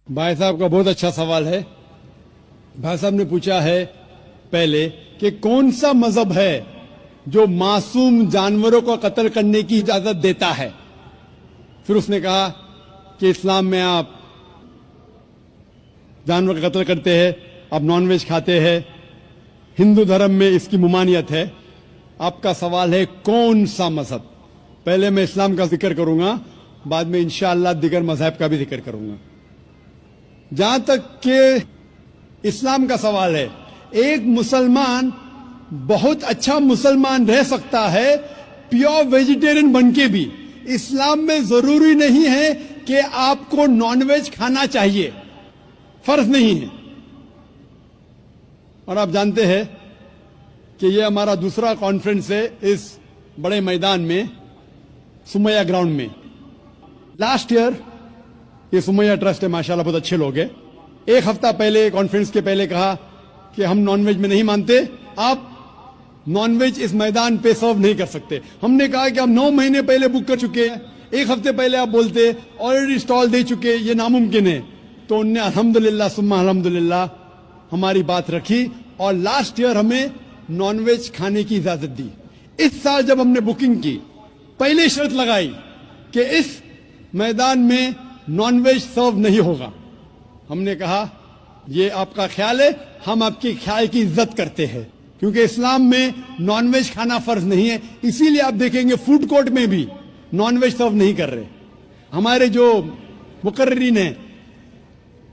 भाई साहब का बहुत अच्छा सवाल है। भाई साहब ने पूछा है पहले कि कौन सा मजहब है जो मासूम जानवरों को कत्ल करने की इजाजत देता है। फिर उसने कहा कि इस्लाम में आप जानवर का कत्ल करते हैं, आप नॉनवेज खाते हैं, हिंदू धर्म में इसकी मुमानियत है। आपका सवाल है कौन सा मजहब। पहले मैं इस्लाम का जिक्र करूंगा, बाद में इंशाअल्लाह दिगर मजहब का भी जिक्र करूंगा। जहां तक कि इस्लाम का सवाल है, एक मुसलमान बहुत अच्छा मुसलमान रह सकता है प्योर वेजिटेरियन बनके भी। इस्लाम में जरूरी नहीं है कि आपको नॉनवेज खाना चाहिए, फर्ज नहीं है। और आप जानते हैं कि यह हमारा दूसरा कॉन्फ्रेंस है इस बड़े मैदान में, सुमैया ग्राउंड में। लास्ट ईयर ये सुमैया ट्रस्ट है, माशाल्लाह बहुत अच्छे लोग हैं। एक हफ्ता पहले कॉन्फ्रेंस के पहले कहा कि हम नॉनवेज में नहीं मानते, आप नॉनवेज इस मैदान पे सर्व नहीं कर सकते। हमने कहा कि हम 9 महीने पहले बुक कर चुके हैं, एक हफ्ते पहले आप बोलते ऑलरेडी स्टॉल दे चुके, ये नामुमकिन है। तो उनने अल्हम्दुलिल्लाह सुम्मा अल्हम्दुलिल्लाह हमारी बात रखी और लास्ट ईयर हमें नॉनवेज खाने की इजाजत दी। इस साल जब हमने बुकिंग की, पहले शर्त लगाई कि इस मैदान में नॉनवेज सर्व नहीं होगा। हमने कहा ये आपका ख्याल है, हम आपके ख्याल की इज्जत करते हैं, क्योंकि इस्लाम में नॉनवेज खाना फर्ज नहीं है। इसीलिए आप देखेंगे फूड कोर्ट में भी नॉनवेज सर्व नहीं कर रहे। हमारे जो मुकर्रिरीन हैं,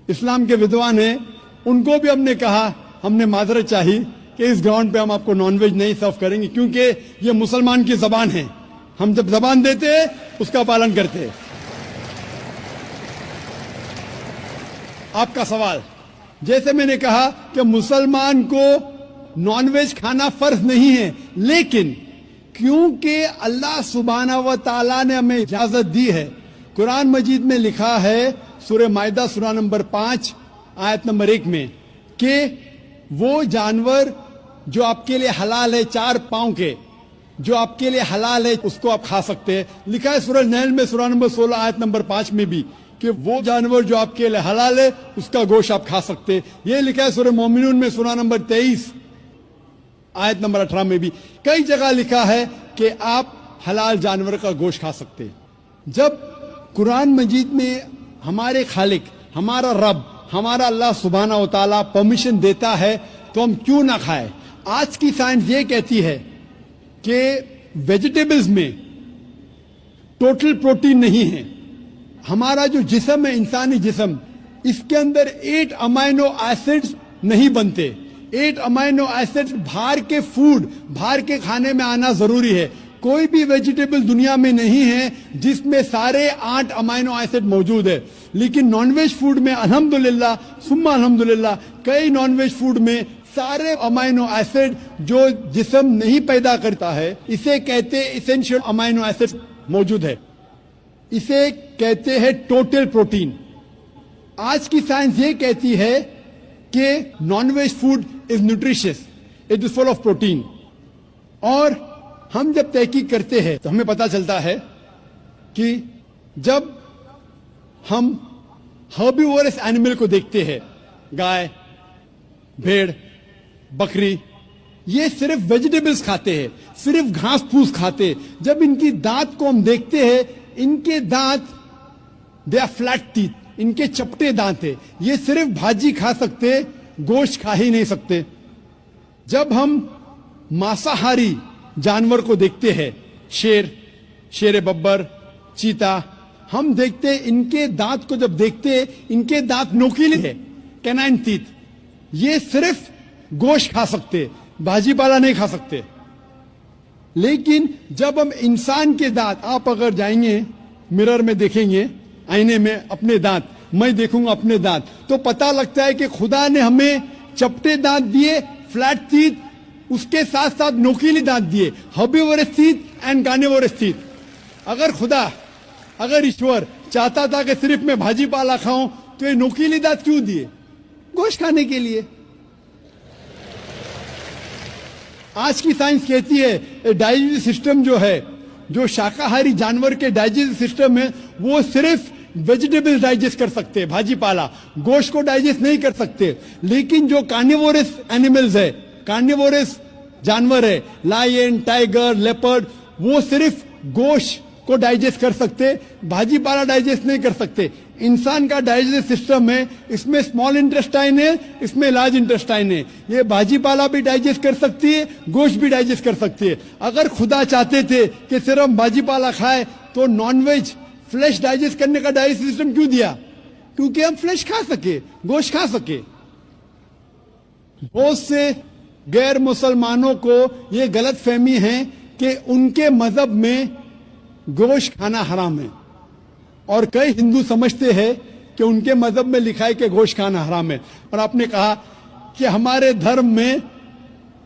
इस्लाम के विद्वान हैं, उनको भी हमने कहा, हमने माजरत चाहिए कि इस ग्राउंड पे हम आपको नॉनवेज नहीं सर्व करेंगे, क्योंकि ये मुसलमान की जबान है। हम जब जबान देते हैं उसका पालन करते हैं। आपका सवाल, जैसे मैंने कहा कि मुसलमान को नॉनवेज खाना फर्ज नहीं है, लेकिन क्योंकि अल्लाह सुब्हानहू व तआला ने हमें इजाजत दी है। कुरान मजीद में लिखा है, सूरह माइदा सूरा नंबर 5 आयत नंबर 1 में, कि वो जानवर जो आपके लिए हलाल है, 4 पांव के, जो आपके लिए हलाल है उसको आप खा सकते हैं। लिखा है सूरह नहल में सूरा नंबर 16 आयत नंबर 5 में भी कि वो जानवर जो आपके लिए हलाल है उसका गोश्त आप खा सकते हैं। ये लिखा है सूरह मोमिनून में सूरा नंबर 23 आयत नंबर 18 में भी। कई जगह लिखा है कि आप हलाल जानवर का गोश्त खा सकते हैं। जब कुरान मजीद में हमारे खालिक, हमारा रब, हमारा अल्लाह सुब्हानहू व तआला परमिशन देता है तो हम क्यों ना खाएं। आज की साइंस ये कहती है कि वेजिटेबल्स में टोटल प्रोटीन नहीं है। हमारा जो जिस्म है, इंसानी जिस्म, इसके अंदर 8 अमाइनो एसिड्स नहीं बनते। 8 अमाइनो एसिड्स बाहर के फूड, बाहर के खाने में आना जरूरी है। कोई भी वेजिटेबल दुनिया में नहीं है जिसमें सारे 8 अमाइनो एसिड मौजूद है। लेकिन नॉनवेज फूड में अल्हम्दुलिल्लाह सुम्मा अल्हम्दुलिल्लाह, कई नॉनवेज फूड में सारे अमाइनो एसिड जो जिस्म नहीं पैदा करता है, इसे कहते हैं इसेंशियल अमाइनो एसिड मौजूद है। इसे कहते हैं टोटल प्रोटीन। आज की साइंस ये कहती है कि non veg food is nutritious, it is full of protein. और हम जब तहकीक करते हैं तो हमें पता चलता है कि जब हम हर्बीवोरस एनिमल को देखते हैं, गाय, भेड़, बकरी, ये सिर्फ वेजिटेबल्स खाते हैं, सिर्फ घास फूस खाते हैं। जब इनकी दांत को हम देखते हैं, इनके दांत दे आर फ्लैट टीथ, इनके चपटे दांत है। ये सिर्फ भाजी खा सकते, गोश्त खा ही नहीं सकते। जब हम मांसाहारी जानवर को देखते हैं, शेर, शेर बब्बर, चीता, हम देखते हैं इनके दांत को जब देखते हैं, इनके दांत नोकीले है, कैनाइन टीथ। ये सिर्फ गोश्त खा सकते, भाजी पाला नहीं खा सकते। लेकिन जब हम इंसान के दांत, आप अगर जाएंगे मिरर में देखेंगे, आईने में अपने दांत, मैं देखूंगा अपने दांत, तो पता लगता है कि खुदा ने हमें चपटे दांत दिए, फ्लैट टीथ, उसके साथ साथ नोकीली दांत दिए, herbivorous teeth and carnivorous teeth. अगर खुदा, अगर ईश्वर चाहता था कि सिर्फ मैं भाजी पाला खाऊं, तो ये नोकीली दांत क्यों दिए? गोश्त खाने के लिए। आज की साइंस कहती है डाइजेस्टिव सिस्टम जो है, जो शाकाहारी जानवर के डाइजेस्टिव सिस्टम है, वो सिर्फ वेजिटेबल्स डाइजेस्ट कर सकते हैं, भाजी पाला, गोश्त को डाइजेस्ट नहीं कर सकते। लेकिन जो कार्निवोरस एनिमल्स है, कार्निवोरस जानवर है, लायन, टाइगर, लेपर्ड, वो सिर्फ गोश्त को डाइजेस्ट कर सकते, भाजी पाला डाइजेस्ट नहीं कर सकते। इंसान का डाइजेस्ट सिस्टम है, इसमें स्मॉल इंटेस्टाइन है, इसमें लार्ज इंटेस्टाइन है। ये भाजी पाला भी डाइजेस्ट कर सकती है, गोश्त भी डाइजेस्ट कर सकती है। अगर खुदा चाहते थे कि सिर्फ हम भाजी पाला खाए तो नॉनवेज फ्लेश डाइजेस्ट करने का डाइजेस्ट सिस्टम क्यों दिया? क्योंकि हम फ्लेश खा सके, गोश्त खा सके। बहुत से गैर मुसलमानों को यह गलत फहमी है कि उनके मजहब में गोश्त खाना हराम है, और कई हिंदू समझते हैं कि उनके मजहब में लिखा है कि गोश्त खाना हराम है। और आपने कहा कि हमारे धर्म में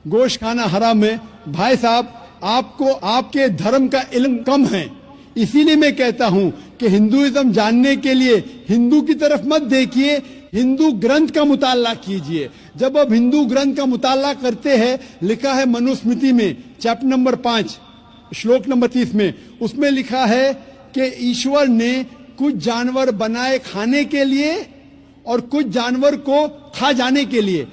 गोश्त खाना हराम है। भाई साहब, आपको आपके धर्म का इल्म कम है, इसीलिए मैं कहता हूं कि हिंदुइज्म जानने के लिए हिंदू की तरफ मत देखिए, हिंदू ग्रंथ का मुताला कीजिए। जब आप हिंदू ग्रंथ का मुताला करते हैं, लिखा है मनुस्मृति में चैप्टर नंबर 5 श्लोक नंबर 30 में, उसमें लिखा है कि ईश्वर ने कुछ जानवर बनाए खाने के लिए और कुछ जानवर को खा जाने के लिए।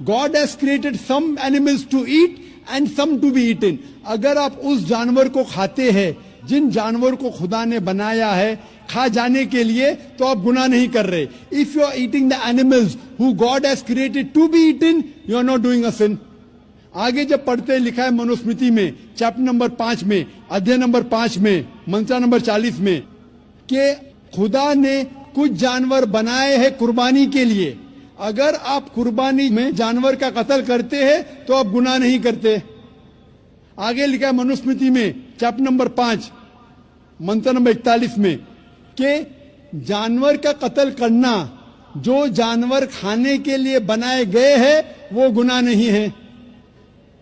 God has created some animals to eat and some to be eaten. अगर आप उस जानवर को खाते हैं जिन जानवर को खुदा ने बनाया है खा जाने के लिए, तो आप गुनाह नहीं कर रहे। If you are eating the animals who God has created to be eaten, you are not doing a sin. आगे जब पढ़ते लिखा है मनुस्मृति में चैप्टर नंबर 5 में, अध्याय नंबर 5 में, मंत्र नंबर 40 में, कि खुदा ने कुछ जानवर बनाए हैं कुर्बानी के लिए। अगर आप कुर्बानी में जानवर का कत्ल करते हैं तो आप गुनाह नहीं करते। आगे लिखा है मनुस्मृति में चैप्टर नंबर 5 मंत्र नंबर 41 में कि जानवर का कत्ल करना, जो जानवर खाने के लिए बनाए गए हैं, वो गुनाह नहीं है।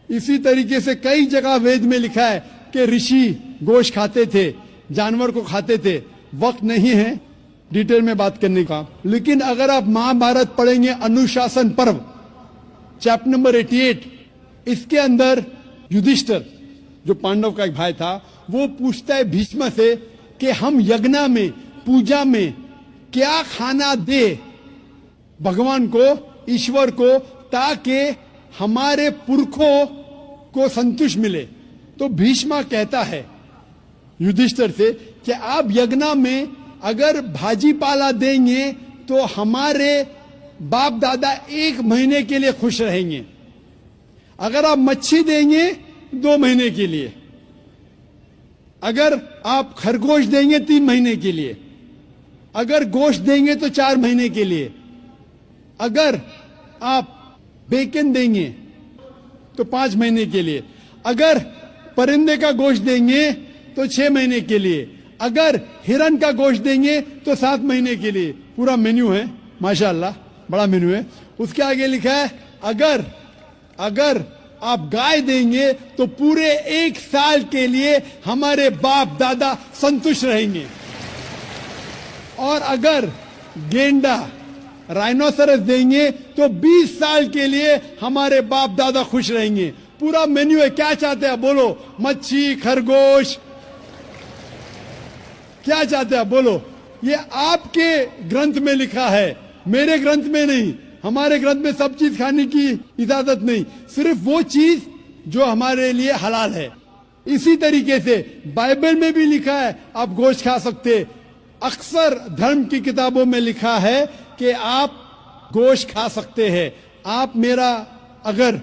इसी तरीके से कई जगह वेद में लिखा है कि ऋषि गोश्त खाते थे, जानवर को खाते थे। वक्त नहीं है डिटेल में बात करने का, लेकिन अगर आप महाभारत पढ़ेंगे अनुशासन पर्व चैप्टर नंबर 88, इसके अंदर युधिष्ठिर जो पांडव का एक भाई था, वो पूछता है भीष्म से कि हम यज्ञ में, पूजा में क्या खाना दे भगवान को, ईश्वर को, ताकि हमारे पुरखों को संतुष्ट मिले। तो भीष्म कहता है युधिष्ठिर से कि आप यज्ञ में अगर भाजी पाला देंगे तो हमारे बाप दादा 1 महीने के लिए खुश रहेंगे। अगर आप मच्छी देंगे 2 महीने के लिए, अगर आप खरगोश देंगे 3 महीने के लिए, अगर गोश्त देंगे तो 4 महीने के लिए, अगर आप बेकन देंगे तो 5 महीने के लिए, अगर परिंदे का गोश्त देंगे तो 6 महीने के लिए, अगर हिरन का गोश्त देंगे तो 7 महीने के लिए। पूरा मेन्यू है, माशाअल्लाह बड़ा मेन्यू है। उसके आगे लिखा है अगर आप गाय देंगे तो पूरे 1 साल के लिए हमारे बाप दादा संतुष्ट रहेंगे, और अगर गेंडा राइनोसरस देंगे तो 20 साल के लिए हमारे बाप दादा खुश रहेंगे। पूरा मेन्यू है। क्या चाहते हैं बोलो? मच्छी, खरगोश, क्या चाहते हैं बोलो? ये आपके ग्रंथ में लिखा है, मेरे ग्रंथ में नहीं। हमारे ग्रंथ में सब चीज खाने की इजाजत नहीं, सिर्फ वो चीज जो हमारे लिए हलाल है। इसी तरीके से बाइबल में भी लिखा है आप गोश्त खा सकते। अक्सर धर्म की किताबों में लिखा है कि आप गोश्त खा सकते हैं। आप मेरा अगर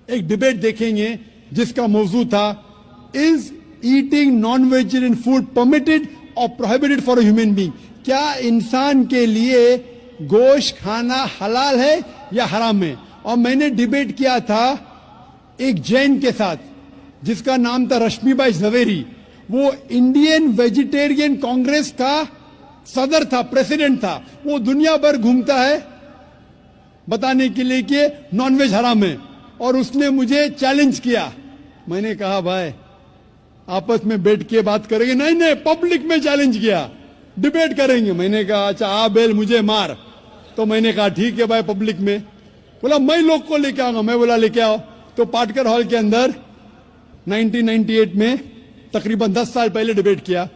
एक डिबेट देखेंगे जिसका मौजू था, is eating non vegetarian food permitted और prohibited for a human being? क्या इंसान के लिए गोश्त खाना हलाल है या हराम है? और मैंने डिबेट किया था एक जैन के साथ जिसका नाम था रश्मिबाई झवेरी। वो इंडियन वेजिटेरियन कांग्रेस का सदर था, प्रेसिडेंट था। वो दुनिया भर घूमता है बताने के लिए कि नॉनवेज हराम है, और उसने मुझे चैलेंज किया। मैंने कहा भाई आपस में बैठ के बात करेंगे? नहीं, पब्लिक में चैलेंज किया, डिबेट करेंगे। मैंने कहा अच्छा आ बेल मुझे मार। तो मैंने कहा ठीक है भाई, पब्लिक में। बोला मैं लोग को लेके आऊंगा। मैं बोला लेके आओ। तो पाटकर हॉल के अंदर 1998 में तकरीबन 10 साल पहले डिबेट किया।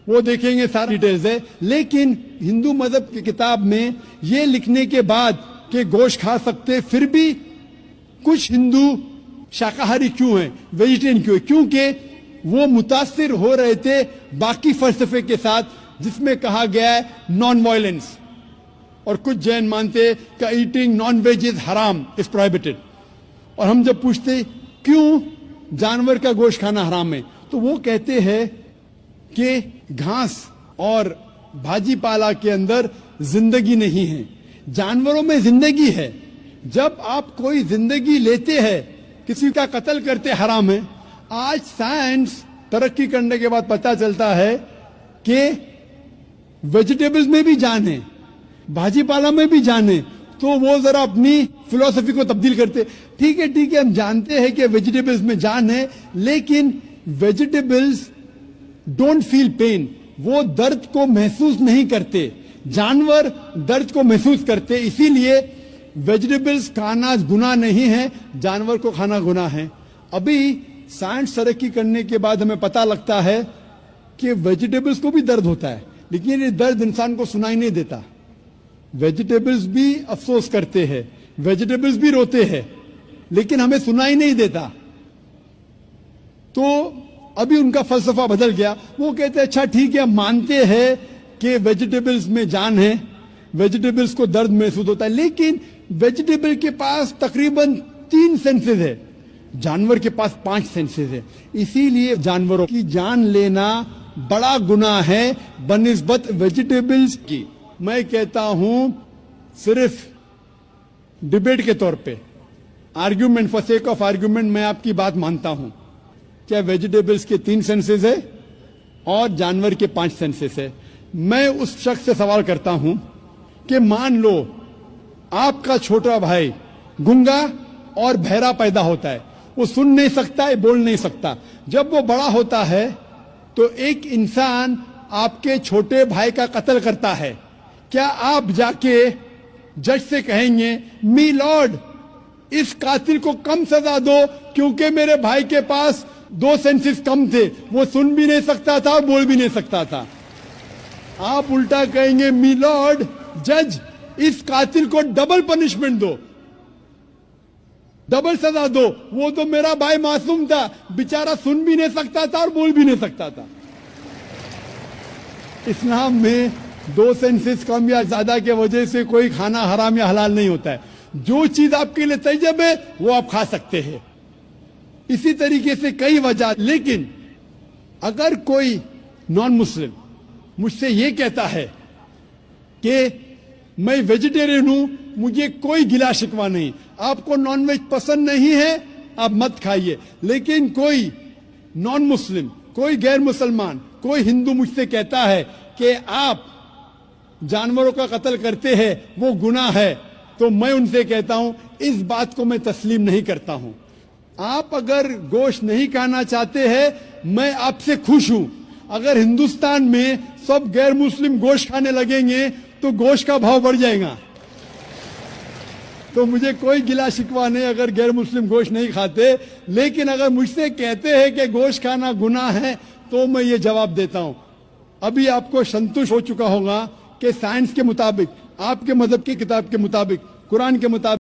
वो देखेंगे सारी डिटेल्स है। लेकिन हिंदू मजहब की किताब में ये लिखने के बाद कि गोश्त खा सकते, फिर भी कुछ हिंदू शाकाहारी क्यों हैं, वेजिटेरियन क्यों है? क्योंकि वो मुतासिर हो रहे थे बाकी फलसफे के साथ जिसमें कहा गया है नॉन वायलेंस। और कुछ जैन मानते कि ईटिंग नॉन वेज इज हराम, इज प्रोहिबिटेड। और हम जब पूछते क्यों जानवर का गोश्त खाना हराम है, तो वो कहते हैं कि घास और भाजी पाला के अंदर जिंदगी नहीं है, जानवरों में जिंदगी है। जब आप कोई जिंदगी लेते हैं, किसी का कत्ल करते हराम है। आज साइंस तरक्की करने के बाद पता चलता है कि वेजिटेबल्स में भी जान है, भाजी पाला में भी जान है। तो वो जरा अपनी फिलॉसफी को तब्दील करते, ठीक है हम जानते हैं कि वेजिटेबल्स में जान है, लेकिन वेजिटेबल्स डोंट फील पेन, वो दर्द को महसूस नहीं करते। जानवर दर्द को महसूस करते, इसीलिए वेजिटेबल्स खाना गुनाह नहीं है, जानवर को खाना गुनाह है। अभी साइंस तरक्की करने के बाद हमें पता लगता है कि वेजिटेबल्स को भी दर्द होता है, लेकिन ये दर्द इंसान को सुनाई नहीं देता। वेजिटेबल्स भी अफसोस करते हैं, वेजिटेबल्स भी रोते हैं, लेकिन हमें सुनाई नहीं देता। तो अभी उनका फलसफा बदल गया। वो कहते हैं अच्छा ठीक है, मानते हैं कि वेजिटेबल्स में जान है, वेजिटेबल्स को दर्द महसूस होता है, लेकिन वेजिटेबल के पास तकरीबन 3 सेंसेस है, जानवर के पास 5 सेंसेस है। इसीलिए जानवरों की जान लेना बड़ा गुनाह है बनिस्बत वेजिटेबल्स की। मैं कहता हूं सिर्फ डिबेट के तौर पे, argument, for sake of argument, मैं आपकी बात मानता हूं। क्या वेजिटेबल्स के 3 सेंसेस है और जानवर के 5 सेंसेस है? मैं उस शख्स से सवाल करता हूं कि मान लो आपका छोटा भाई गूंगा और बहरा पैदा होता है, वो सुन नहीं सकता है, बोल नहीं सकता। जब वो बड़ा होता है तो एक इंसान आपके छोटे भाई का कत्ल करता है, क्या आप जाके जज से कहेंगे मी लॉर्ड इस कातिल को कम सजा दो क्योंकि मेरे भाई के पास 2 सेंसेस कम थे, वो सुन भी नहीं सकता था, बोल भी नहीं सकता था? आप उल्टा कहेंगे मी लॉर्ड जज इस कातिल को डबल पनिशमेंट दो, डबल सजा दो, वो तो मेरा भाई मासूम था, बेचारा सुन भी नहीं सकता था और बोल भी नहीं सकता था। इस्लाम में 2 सेंसेस कम या ज्यादा के वजह से कोई खाना हराम या हलाल नहीं होता है। जो चीज आपके लिए तैयब है वो आप खा सकते हैं। इसी तरीके से कई वजह। लेकिन अगर कोई नॉन मुस्लिम मुझसे ये कहता है कि मैं वेजिटेरियन हूं, मुझे कोई गिला शिकवा नहीं, आपको नॉनवेज पसंद नहीं है आप मत खाइए, लेकिन कोई नॉन मुस्लिम, कोई गैर मुसलमान, कोई हिंदू मुझसे कहता है कि आप जानवरों का कत्ल करते हैं, वो गुनाह है, तो मैं उनसे कहता हूं इस बात को मैं तस्लीम नहीं करता हूं। आप अगर गोश्त नहीं खाना चाहते हैं, मैं आपसे खुश हूं। अगर हिंदुस्तान में सब गैर मुस्लिम गोश्त खाने लगेंगे तो गोश्त का भाव बढ़ जाएगा। तो मुझे कोई गिला शिकवा नहीं अगर गैर मुस्लिम गोश्त नहीं खाते, लेकिन अगर मुझसे कहते हैं कि गोश्त खाना गुनाह है तो मैं ये जवाब देता हूं। अभी आपको संतुष्ट हो चुका होगा कि साइंस के मुताबिक, आपके मजहब की किताब के मुताबिक, कुरान के मुताबिक